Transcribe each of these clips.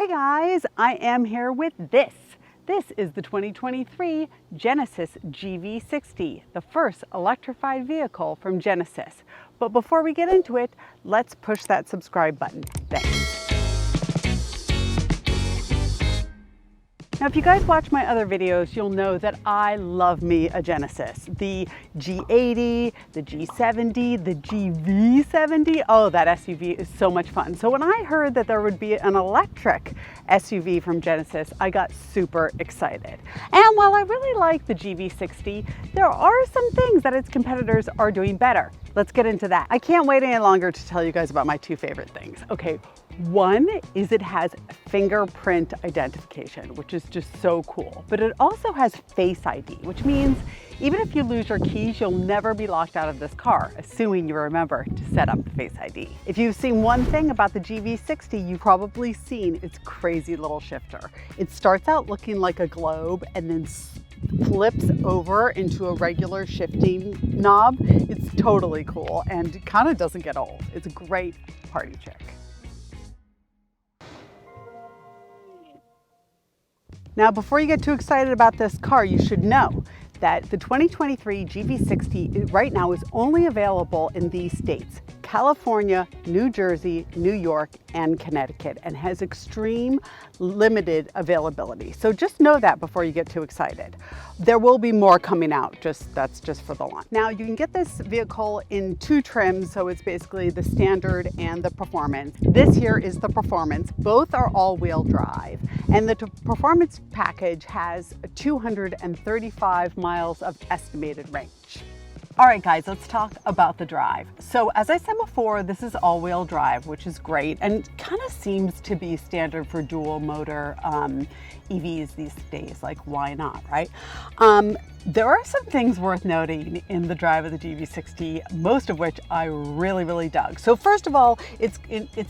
Hey guys, I am here with this. This is the 2023 Genesis GV60, the first electrified vehicle from Genesis. But before we get into it, let's push that subscribe button. Thanks. Now, if you guys watch my other videos, you'll know that I love me a Genesis. The G80, the G70, the GV60. Oh, that SUV is so much fun. So when I heard that there would be an electric SUV from Genesis, I got super excited. And while I really like the GV60, there are some things that its competitors are doing better. Let's get into that. I can't wait any longer to tell you guys about my two favorite things. Okay. One is it has fingerprint identification, which is just so cool. But it also has Face ID, which means even if you lose your keys, you'll never be locked out of this car, assuming you remember to set up the Face ID. If you've seen one thing about the GV60, you've probably seen its crazy little shifter. It starts out looking like a globe and then flips over into a regular shifting knob. It's totally cool and it kind of doesn't get old. It's a great party trick. Now, before you get too excited about this car, you should know that the 2023 GV60 right now is only available in these states: California, New Jersey, New York, and Connecticut, and has extreme limited availability. So just know that before you get too excited. There will be more coming out, that's just for the launch. Now, you can get this vehicle in two trims, so it's basically the standard and the performance. This here is the performance. Both are all-wheel drive, and the performance package has 235 miles of estimated range. All right, guys, let's talk about the drive. So as I said before, this is all-wheel drive, which is great and kind of seems to be standard for dual motor EVs these days. Like, why not, right? There are some things worth noting in the drive of the GV60, most of which I really dug. So first of all, its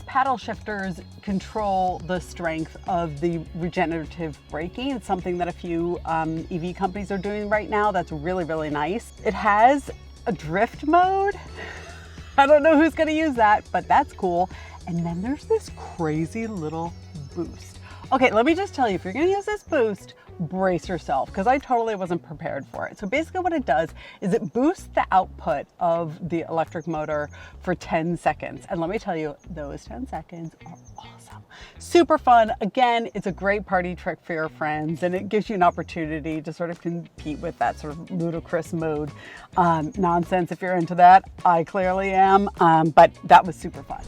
paddle shifters control the strength of the regenerative braking. It's something that a few EV companies are doing right now. That's really nice. It has a drift mode. I don't know who's gonna use that, but that's cool. And then there's this crazy little boost. Okay, let me just tell you, if you're gonna use this boost, brace yourself, because I totally wasn't prepared for it. So basically what it does is it boosts the output of the electric motor for 10 seconds. And let me tell you, those 10 seconds are awesome. Super fun. Again, it's a great party trick for your friends, and it gives you an opportunity to sort of compete with that sort of ludicrous mode nonsense. If you're into that, I clearly am, but that was super fun.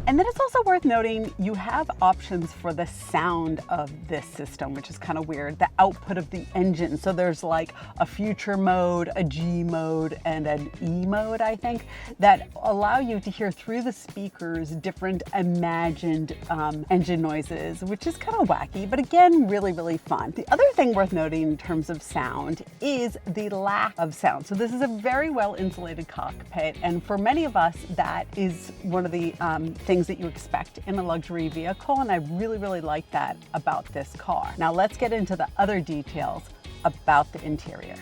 And then it's also worth noting you have options for the sound of this system, which is kind of weird. The output of the engine. So there's like a future mode, a G mode, and an E mode, I think, that allow you to hear through the speakers different imagined engine noises, which is kind of wacky, but again, really fun. The other thing worth noting in terms of sound is the lack of sound. So this is a very well insulated cockpit, and for many of us, that is one of the things that you expect in a luxury vehicle, and I really like that about this car. Now let's get into the other details about the interior.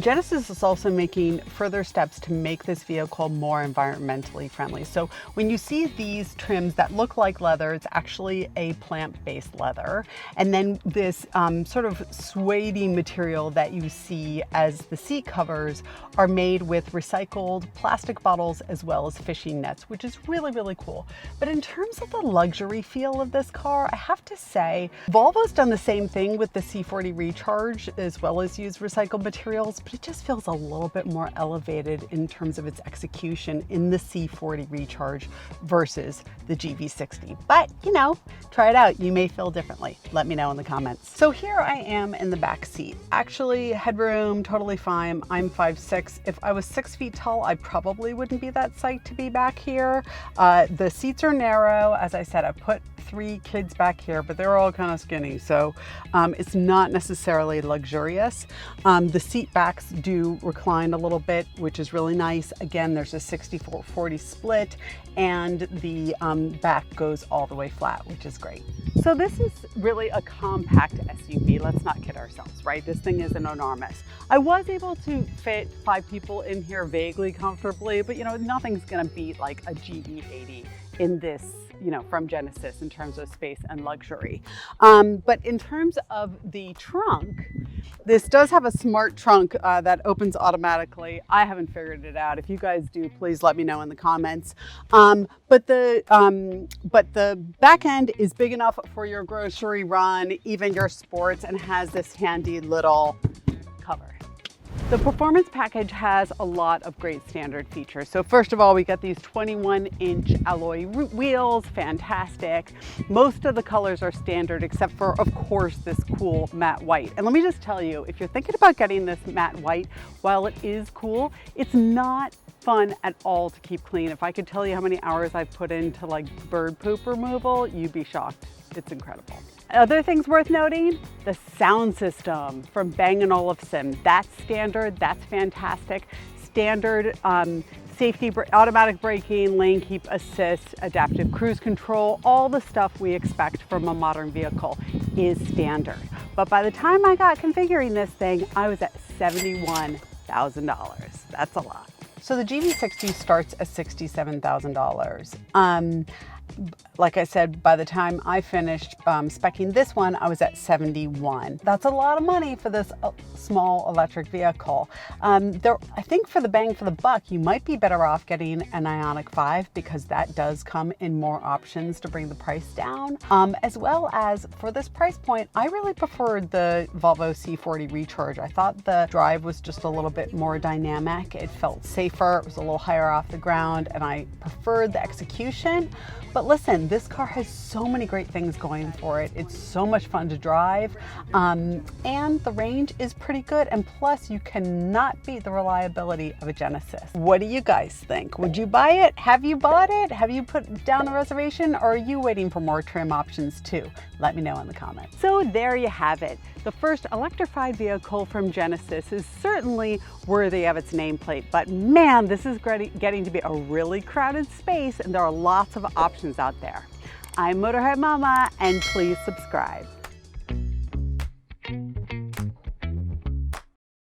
Genesis is also making further steps to make this vehicle more environmentally friendly. So when you see these trims that look like leather, it's actually a plant-based leather. And then this sort of suede material that you see as the seat covers are made with recycled plastic bottles as well as fishing nets, which is really cool. But in terms of the luxury feel of this car, I have to say, Volvo's done the same thing with the C40 Recharge as well as use recycled materials, but it just feels a little bit more elevated in terms of its execution in the C40 Recharge versus the GV60. But, you know, try it out. You may feel differently. Let me know in the comments. So here I am in the back seat. Actually, headroom, totally fine. I'm 5'6". If I was 6 feet tall, I probably wouldn't be that psyched to be back here. The seats are narrow. As I said, I put 3 kids back here, but they're all kind of skinny, so it's not necessarily luxurious. The seat backs do recline a little bit, which is really nice. Again, there's a 60-40 split, and the back goes all the way flat, which is great. So this is really a compact SUV. Let's not kid ourselves, right? This thing isn't enormous. I was able to fit 5 people in here vaguely comfortably, but you know, nothing's gonna beat like a GV80 in this, you know, from Genesis in terms of space and luxury. But in terms of the trunk, this does have a smart trunk that opens automatically. I haven't figured it out. If you guys do, please let me know in the comments. But the back end is big enough for your grocery run, even your sports, and has this handy little cover. The performance package has a lot of great standard features. So first of all, we got these 21-inch alloy wheels, fantastic. Most of the colors are standard except for, of course, this cool matte white. And let me just tell you, if you're thinking about getting this matte white, while it is cool, it's not fun at all to keep clean. If I could tell you how many hours I've put into like bird poop removal, you'd be shocked. It's incredible. Other things worth noting, the sound system from Bang & Olufsen. That's standard, that's fantastic. Standard safety, automatic braking, lane keep assist, adaptive cruise control, all the stuff we expect from a modern vehicle is standard. But by the time I got configuring this thing, I was at $71,000. That's a lot. So the GV60 starts at $67,000. Like I said, by the time I finished speccing this one, I was at 71. That's a lot of money for this small electric vehicle. I think for the bang for the buck, you might be better off getting an Ioniq 5 because that does come in more options to bring the price down. As well as for this price point, I really preferred the Volvo C40 Recharge. I thought the drive was just a little bit more dynamic. It felt safer, it was a little higher off the ground, and I preferred the execution. But listen, this car has so many great things going for it. It's so much fun to drive, and the range is pretty good. And plus, you cannot beat the reliability of a Genesis. What do you guys think? Would you buy it? Have you bought it? Have you put down a reservation, or are you waiting for more trim options too? Let me know in the comments. So there you have it. The first electrified vehicle from Genesis is certainly worthy of its nameplate, but man, this is getting to be a really crowded space, and there are lots of options out there. I'm MotorheadMama, and please subscribe.